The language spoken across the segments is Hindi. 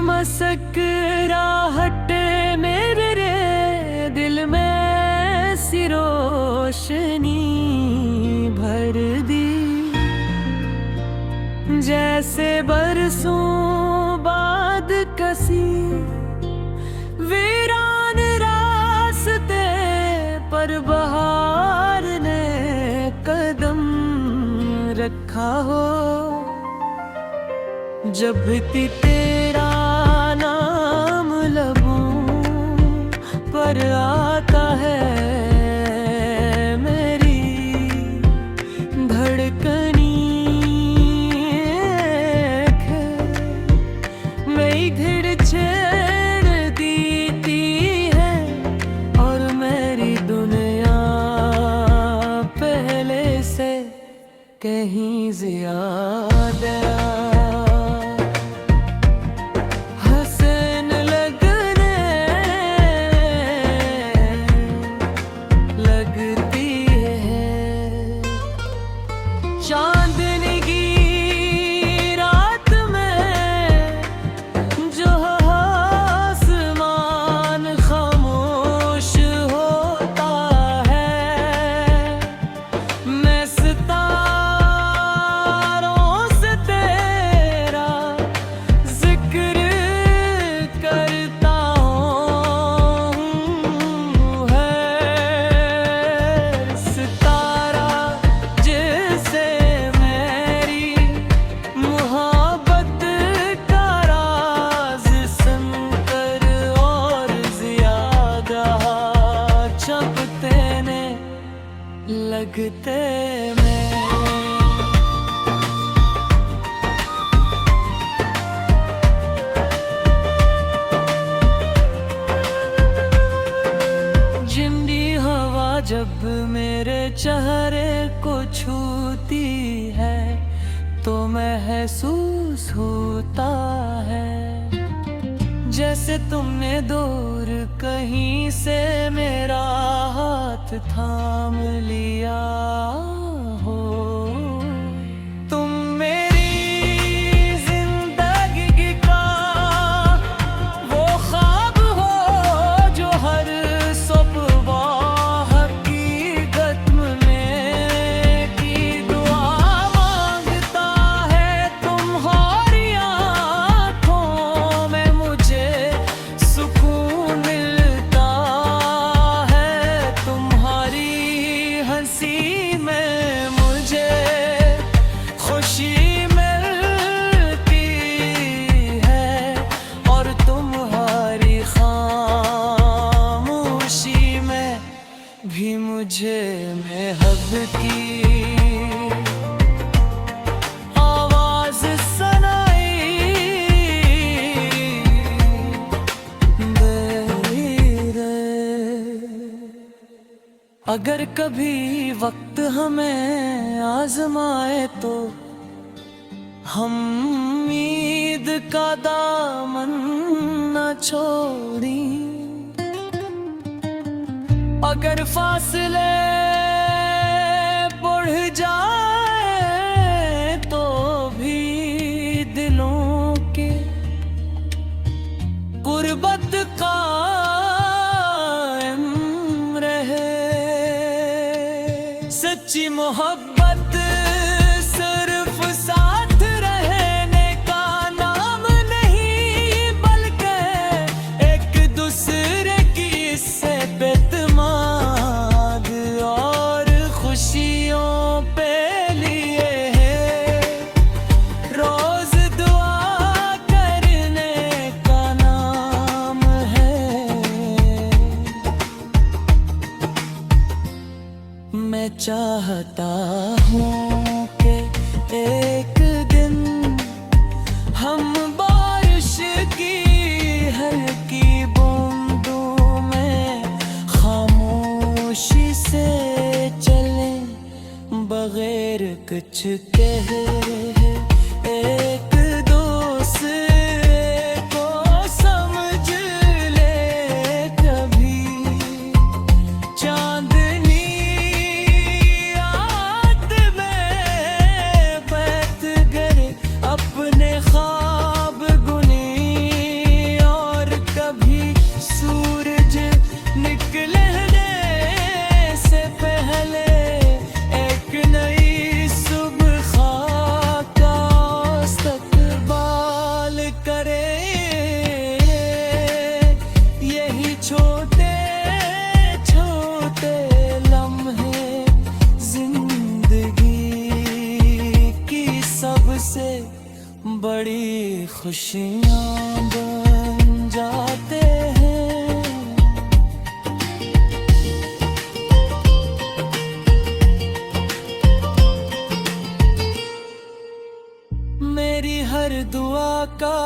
मसकराहट मेरे रे दिल में सी रोशनी भर दी। जैसे बरसों बाद कसी वीरान रास्ते पर बहार ने कदम रखा हो। जब भी तेरा नाम लबों पर आता है मेरी धड़कनी मेरी धीर छेड़ देती है और मेरी दुनिया पहले से कहीं ज्यादा चांदनी की रात में जो आसमान खामोश होता है, मैं सितारों से तेरा जिक्र करता हूँ। है सितारा जिसे लगते में जिंदी हवा जब मेरे चेहरे को छूती है तो महसूस होता है जैसे तुमने दूर कहीं से मेरा हाथ थाम लिया हो। तुम मेरी जिंदगी का वो ख्वाब हो जो हर सुबह हकीकत में की दुआ मांगता है। तुम्हारी आँखों में मुझे सुकून मिलता है, तुम्हारी हंसी में मुझे खुशी मिलती है और तुम्हारी खामोशी में भी मुझे महब की आवाज सुनाई दे रे। अगर कभी वक्त हमें आजमाए तो हम उम्मीद का दामन न छोड़ी। अगर फासले बढ़ जाए तो भी दिलों के गुर्बत कायम रहे। सच्ची मोहब्बत सिर्फ साथ रहने का नाम नहीं बल्कि एक दूसरे की इससे बेतमाद और खुशियों पे लिए है रोज दुआ करने का नाम है। मैं चाहता हूँ कि एक दिन हम बारिश की हल्की बूंदों में खामोशी से चलें बगैर कुछ कहे। एक दूसरे को समझ ले कभी चांदनी रात में बैठ गए अपने ख्वाब गुनी खुशियाँ बन जाते हैं। मेरी हर दुआ का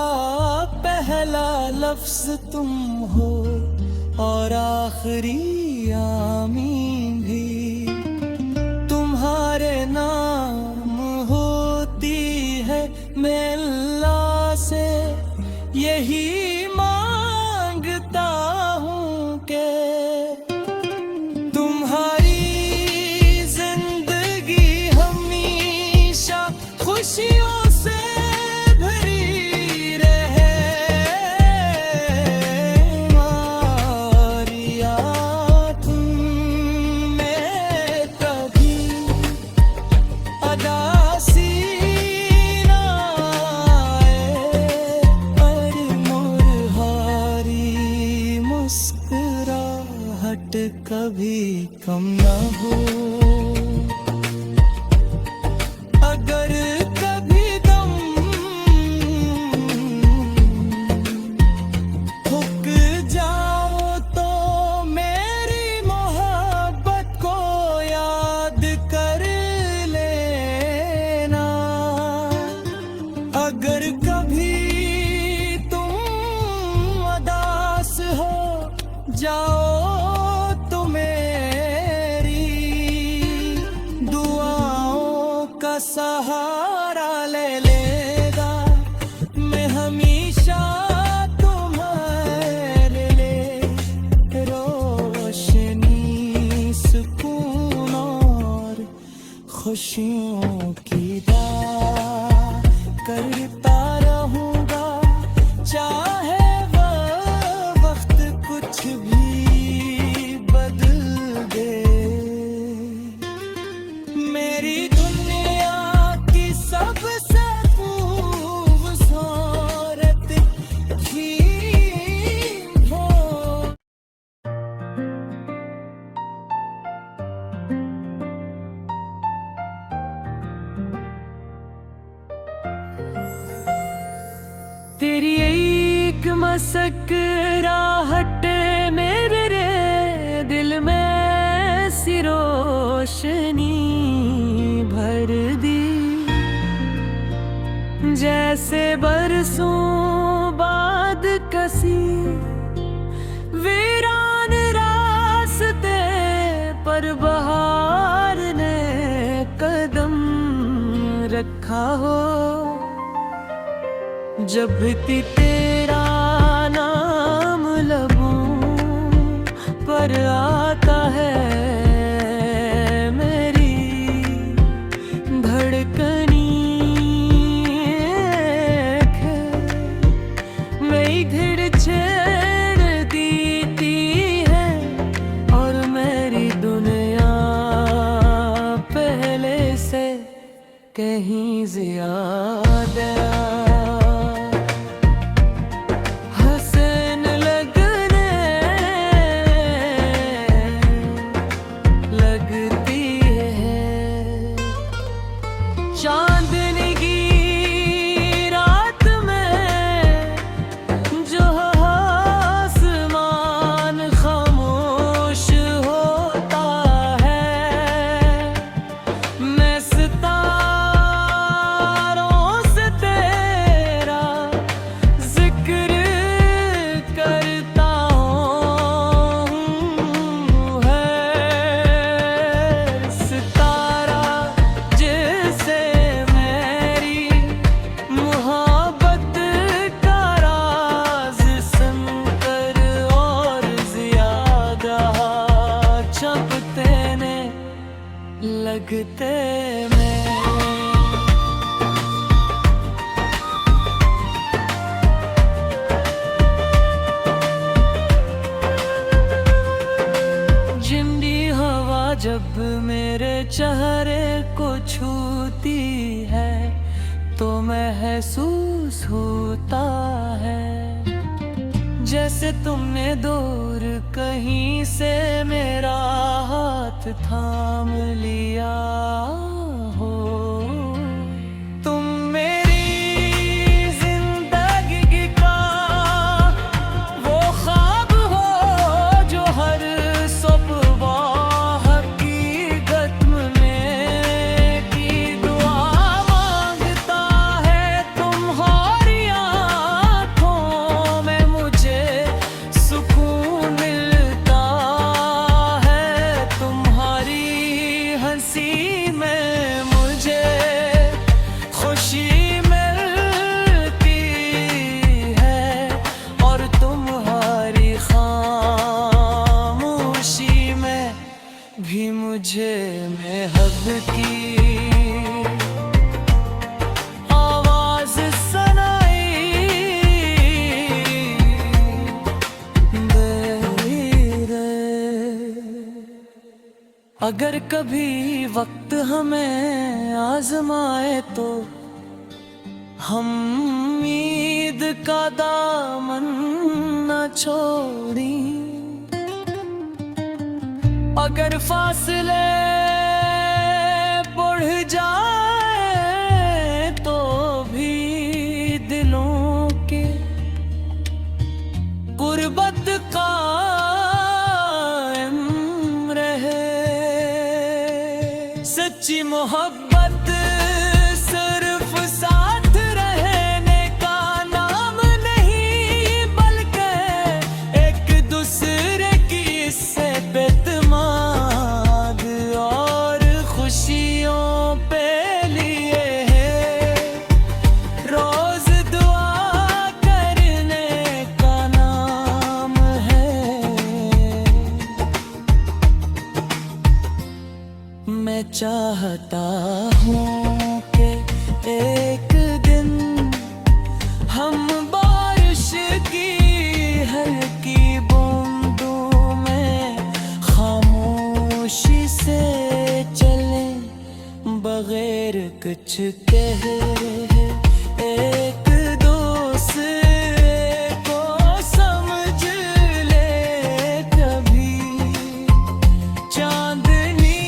पहला लफ्ज तुम हो और आखिरी आमीन भी तुम्हारे नाम होती है। मैं अल्लाह से यही मांगता हूँ कि तुम्हारी जिंदगी हमेशा खुशियों से भरी रहे। मारिया तुम में कभी अदासी ना आए, पर मुरहारी मुस्कुराहट कभी कम ना हो। अगर कभी दम थक जाओ तो मेरी मोहब्बत को याद कर लेना। अगर कभी तुम उदास हो जाओ तो मेरी दुआओं का सहारा ले लेगा। मैं हमेशा तुम्हारे लिए रोशनी, सुकून और खुशियों की दुआ करता रहूंगा, चाहे वह वक्त कुछ भी बदल दे। मेरी दुनिया की सबसे खूबसूरत चीज़ हो। तेरी एक मुस्कुराहट मेरे दिल में सी रोशनी भर दी। जैसे बरसों बाद कसी वीरान रास्ते पर बहार ने कदम रखा हो। जब भी तेरा नाम लबों पर आता है, मेरी धड़कनी मेरी धड़ छेड़ देती है और मेरी दुनिया पहले से कहीं ज्यादा चांदनी की रात में जो आसमान खामोश होता है, मैं सितारों से तेरा जिक्र करता हूँ। है सितारा जिसे लगते में जिंदी हवा जब मेरे चेहरे को छूती है तो महसूस होता है जैसे तुमने दूर कहीं से मेरा हाथ थाम लिया हो। तुम मेरी जिंदगी की आवाज सुनाई दे रे। अगर कभी वक्त हमें आजमाए तो हम उम्मीद का दामन न छोड़ी। अगर फासले बढ़ जाए तो भी दिलों के गुर्बत कायम रहे। सच्ची मोहब्बत सिर्फ साथ रहने का नाम नहीं, बल्कि एक दूसरे की इससे बेतमाद और खुशियों पे लिए है। रोज दुआ करने का नाम है। मैं चाहता हूँ कि एक दिन हम बारिश की हल्की बूंदों में खामोशी से चलें, बगैर कुछ कहे एक दूसरे को समझ ले। कभी चांदनी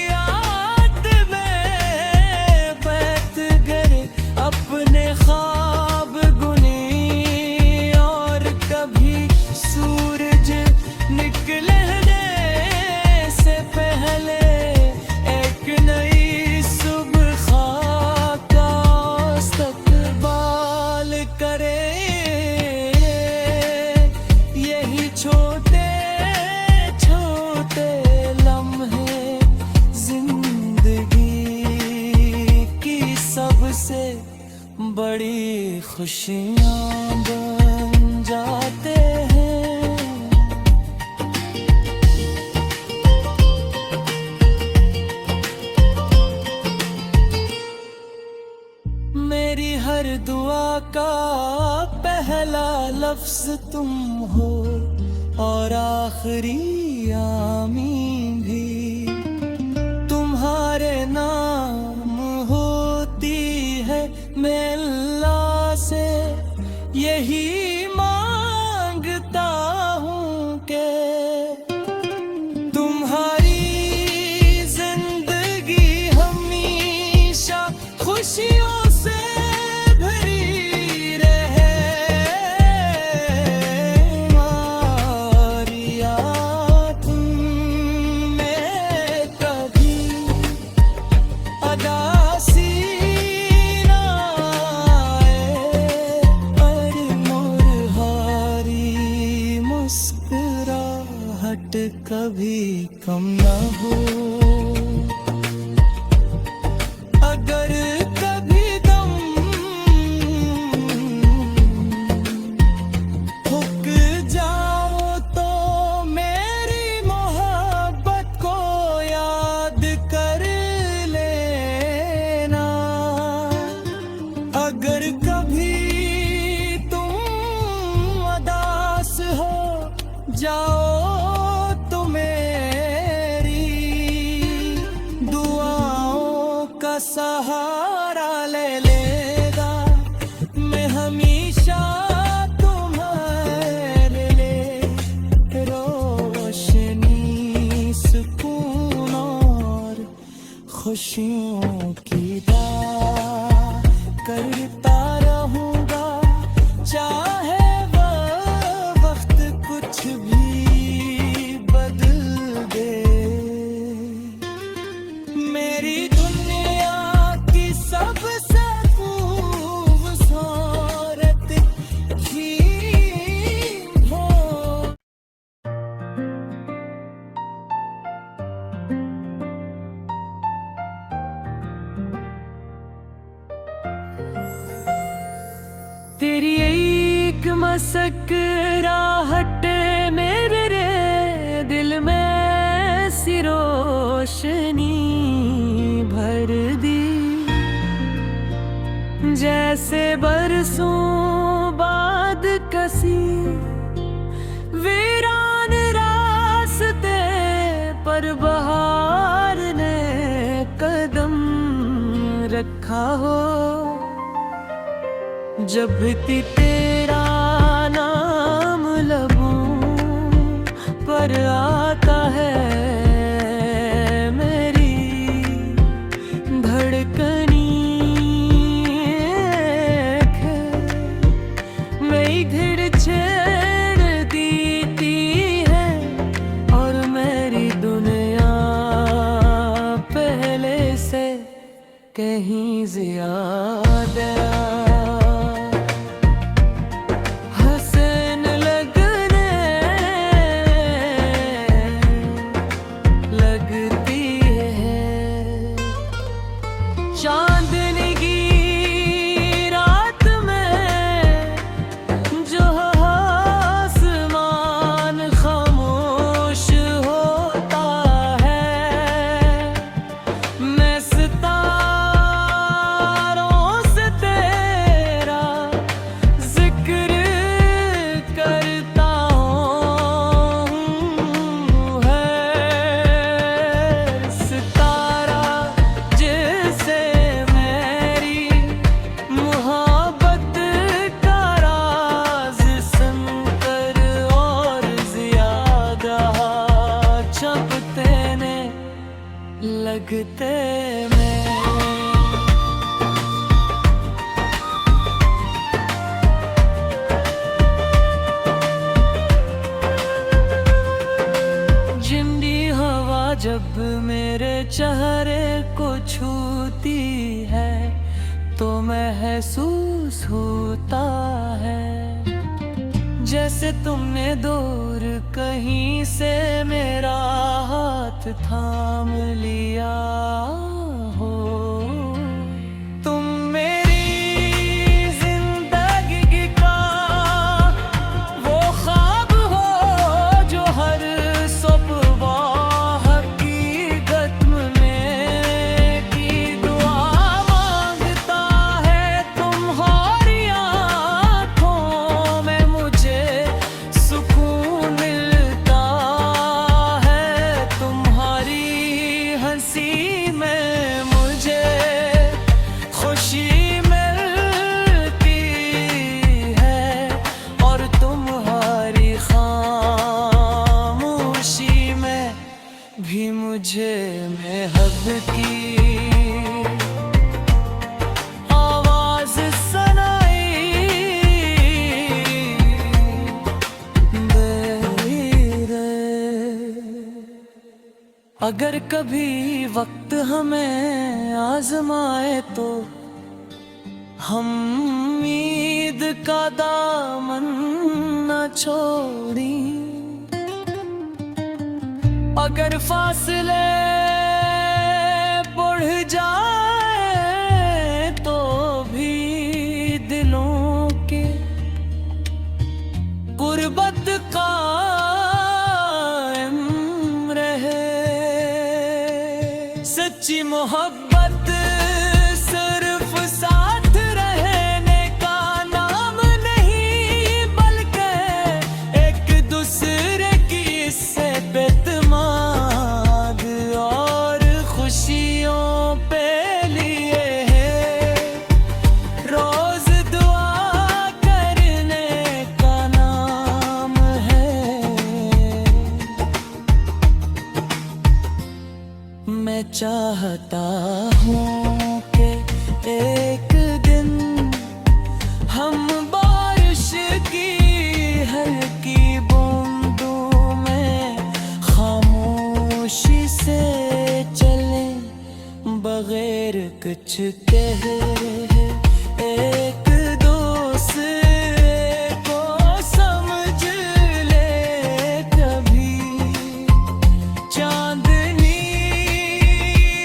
रात में बैठ गए अपने ख्वाब बुने, और कभी सूरज निकलने से पहले एक नई सुबह का इस्तकबाल करे। यही छोटे छोटे लम्हे जिंदगी की सबसे बड़ी खुशियाँ बन जाते हैं। मेरी हर दुआ का पहला लफ्ज तुम हो और आखिरी आमीन भी तुम्हारे नाम होती है। मैं अल्लाह से यही मांगता हूँ कि तुम्हारी जिंदगी हमेशा खुशियों से भरी रहे। मारिया तुम में कभी अदासी ना आए, पर मुरहारी मुस्कुराहट कभी कम ना हो। अगर कभी दम थक जाओ तो मेरी मोहब्बत को याद कर लेना। अगर कभी तुम उदास हो जाओ तो मेरी दुआओं का सहारा ले लेगा। मैं हमेशा तुम्हारे लिए रोशनी, सुकून और खुशियों की दुआ करता रहूंगा, चाहे वो वक्त कुछ भी बदल दे। मेरी दुनिया की सबसे खूबसूरत चीज़ हो। तेरी एक मुस्कुराहट मेरे दिल में सी रोशनी जैसे बरसों बाद कसी वीरान रास्ते पर बहार ने कदम रखा हो। जब भी तेरा नाम लबों पर आता है, मेरी धड़कनी मेरी धीर छेड़ देती है और मेरी दुनिया पहले से कहीं ज्यादा चांदनी की रात में जो आसमान खामोश होता है, मैं सितारों से तेरा जिक्र करता हूँ। है सितारा जिसे लगते में जिंदी हवा जब मेरे चेहरे को छूती है तो महसूस होता है जैसे तुमने दूर कहीं से मेरा हाथ थाम लिया हो। तुम मेरी जिंदगी का वो ख्वाब हो जो हर सुबह हकीकत में की दुआ मांगता है। तुम्हारी आँखों में मुझे सुकून मिलता है, तुम्हारी हंसी में मुझे खुशी मिलती है और तुम्हारी खामोशी में भी मुझे महब की आवाज सुनाई दे रे। अगर कभी वक्त हमें आजमाए तो हम उम्मीद का दामन न छोड़ी। अगर फासले बढ़ जाए तो भी दिलों के गुर्बत कायम रहे। सच्ची मोहब्बत सिर्फ साथ रहने का नाम नहीं बल्कि एक दूसरे की इससे बेतमाद और खुशियों पे लिए है। रोज दुआ करने का नाम है। मैं चाहता हूँ कि एक दिन हम बारिश की हल्की बूंदों में खामोशी से चलें बगैर कुछ कहे। एक दूसरे को समझ ले कभी चांदनी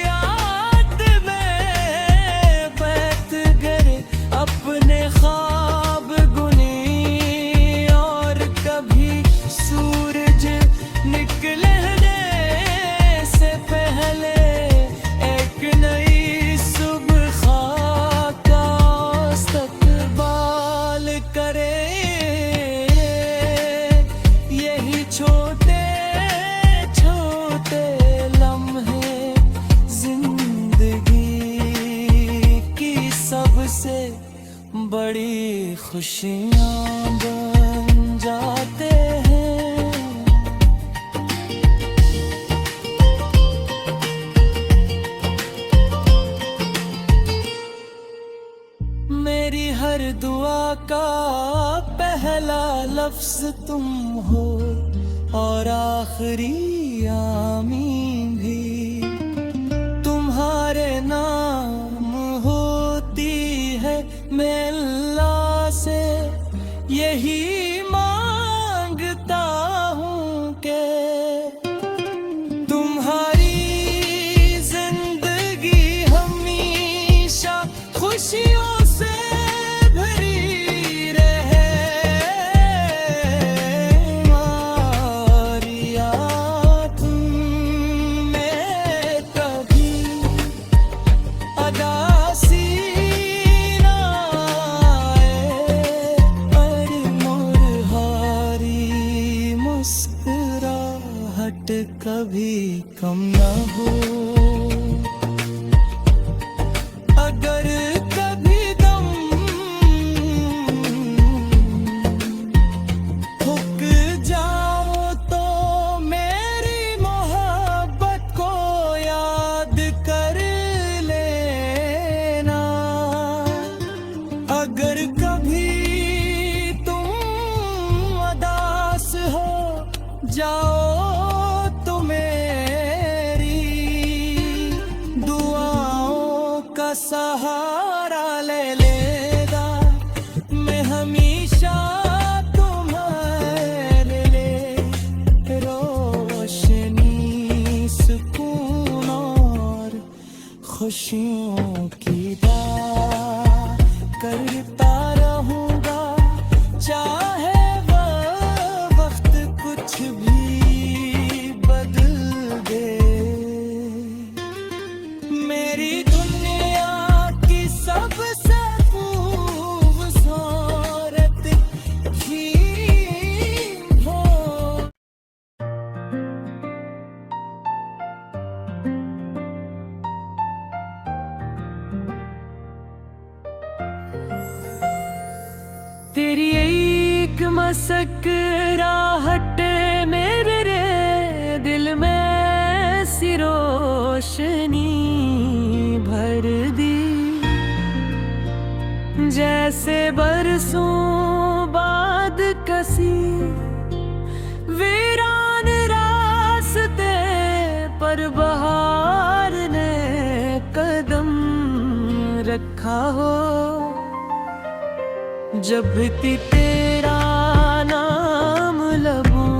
रात में बैठ गए अपने ख्वाब गुनी और कभी सूरज निकलने से पहले एक नई सुबह का और खुशियाँ बन जाते हैं। मेरी हर दुआ का पहला लफ्ज तुम हो और आखिरी आमीन भी तुम्हारे नाम होती है। मैं अल्लाह से यही मांगता हूँ कि तुम्हारी जिंदगी हमेशा खुशियों से भरी रहे। मारिया तुम में कभी अदासी ना आए, पर मुरहारी मुस्कुराहट कभी कम ना हो। अगर कभी दम थक जाओ तो मेरी मोहब्बत को याद कर लेना। अगर कभी तुम उदास हो जाओ तो मेरी दुआओं का सहारा ले लेगा। मैं हमेशा तुम्हारे लिए रोशनी, सुकून और खुशियों की दुआ करता रहूंगा, चाहे वह वक्त कुछ भी बदल दे। मेरी दुनिया की सबसे खूबसूरत चीज़ हो। तेरी एक मुस्कुराहट मेरे दिल में सी रोशनी भर दी। जैसे बरसों बाद कसी वीरान रास्ते पर बहार ने कदम रखा हो। जब भी तेरा नाम लबों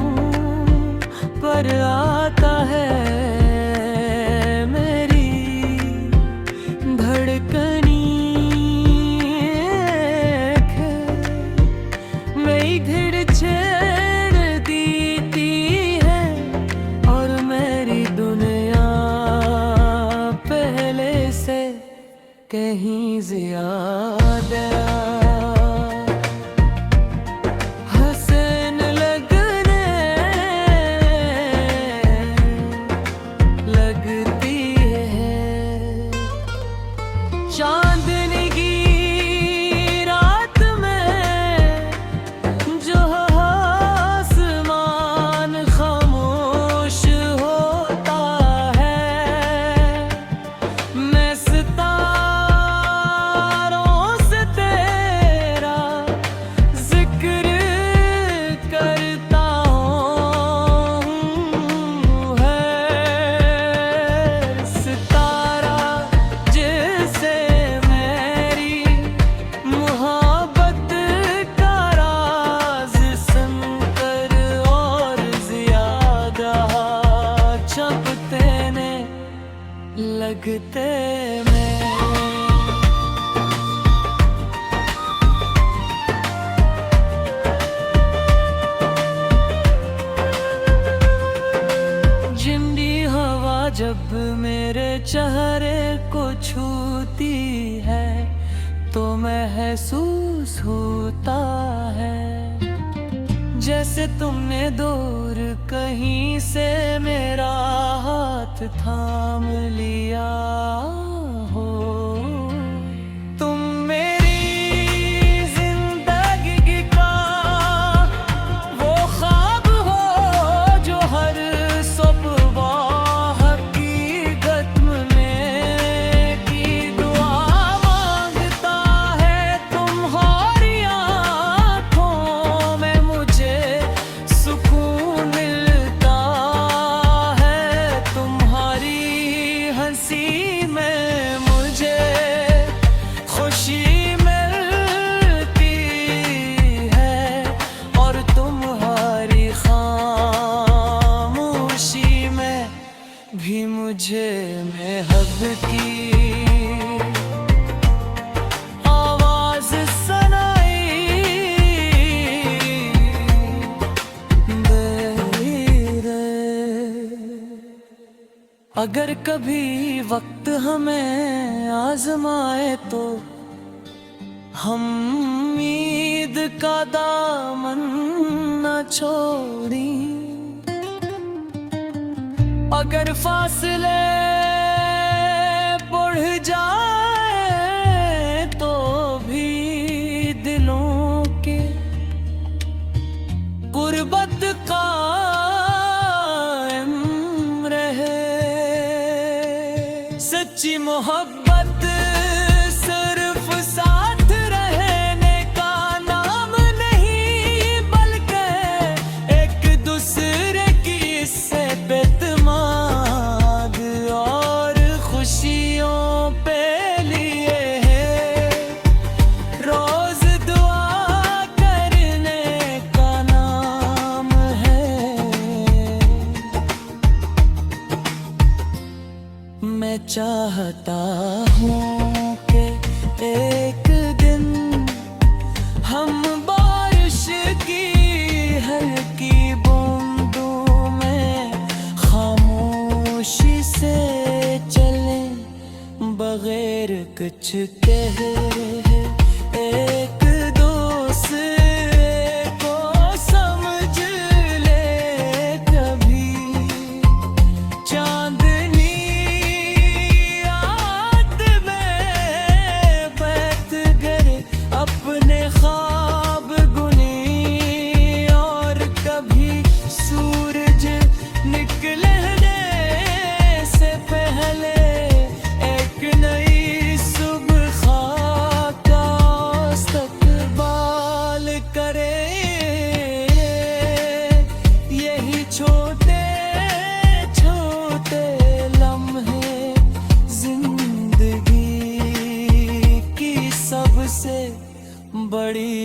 पर आता है, मेरी धड़कनी मेरी धड़ छेड़ देती है और मेरी दुनिया पहले से कहीं ज्यादा चांदनी की रात में जो आसमान खामोश होता है, मैं सितारों से तेरा जिक्र करता हूँ। है सितारा जिसे लगते में ठंडी हवा जब मेरे चेहरे को छूती है तो महसूस होता है जैसे तुमने दूर कहीं से मेरा हाथ थाम लिया हो। तुम मेरी जिंदगी अगर कभी वक्त हमें आजमाए तो हम उम्मीद का दामन न छोड़ी। अगर फासले बढ़ जाए तो भी दिलों के गुर्बत कायम रहे। सच्ची मोहब्बत सिर्फ साथ रहने का नाम नहीं, बल्कि एक दूसरे की इससे बेतमाद और खुशियों पे लिए है रोज दुआ करने का नाम है। मैं चाहता हूँ कि एक दिन हम बारिश की हल्की बूंदों में खामोशी से चलें बगैर कुछ कहे। एक दूसरे को समझ ले कभी चांदनी रात में बैठ गए अपने ख्वाब बुनी। और कभी सूरज निकलने से पहले एक नई सुबह का इस्तकबाल करे। यही छोटे छोटे लम्हे जिंदगी की सबसे बड़ी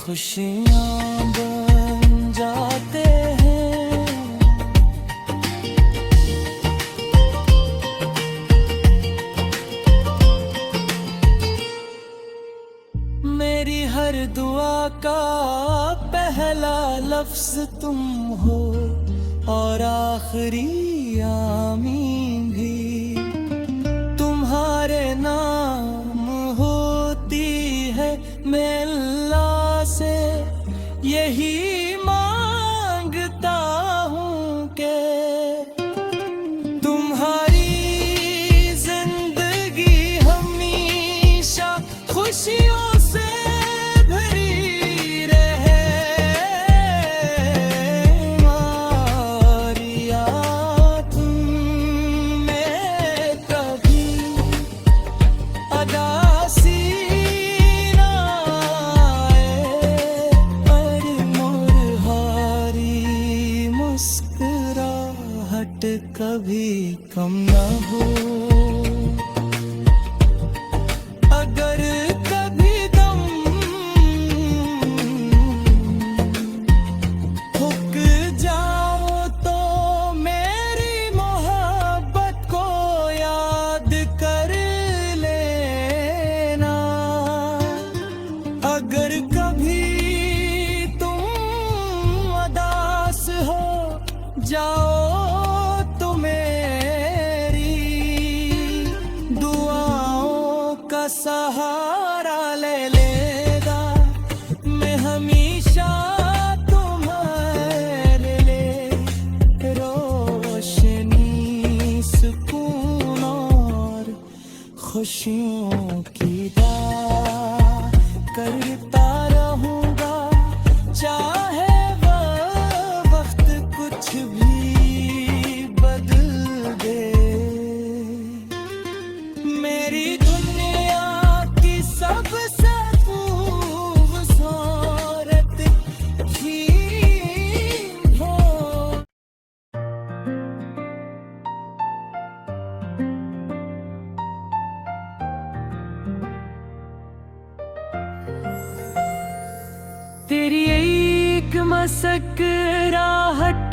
खुशियाँ बन जाते हैं। मेरी हर दुआ का पहला लफ्ज तुम हो और आखिरी आमीन भी तुम्हारे नाम होती है। मैं अल्लाह से यही मांगता हूँ कि तुम्हारी जिंदगी हमेशा खुशियों से भरी रहे। मारिया तुम में कभी अदासी ना आए, पर मुरहारी मुस्कुराहट कभी कम ना हो। अगर कभी दम थक जाओ तो मेरी मोहब्बत को याद कर लेना। अगर कभी तुम उदास हो जाओ तो मेरी दुआओं का सहारा ले लेगा। मैं हमेशा तुम्हारे लिए रोशनी सुकून और खुशियों की दुआ करता रहूंगा। चाहे वो वक्त कुछ भी बदल दे। मेरी दुनिया की सबसे खूबसूरत चीज हो। तेरी एक मुस्कुराहट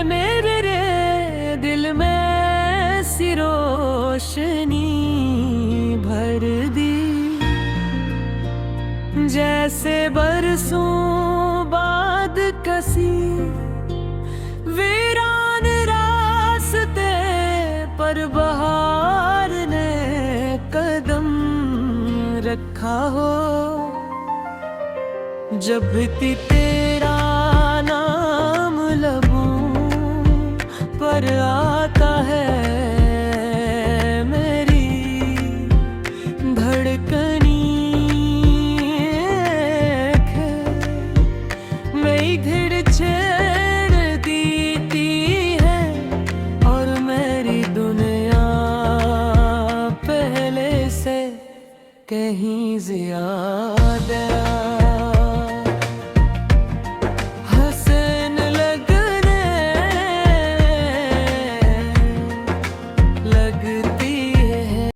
मेरे दिल में सी रोशनी भर दी। जैसे बरसों बाद कसी वीरान रास्ते पर और बहार ने कदम रखा हो, जब भी तेरा नाम लबों पर आता है, मेरी धड़कनी मेरी धीर छेड़ देती है, और मेरी दुनिया पहले से कहीं ज्यादा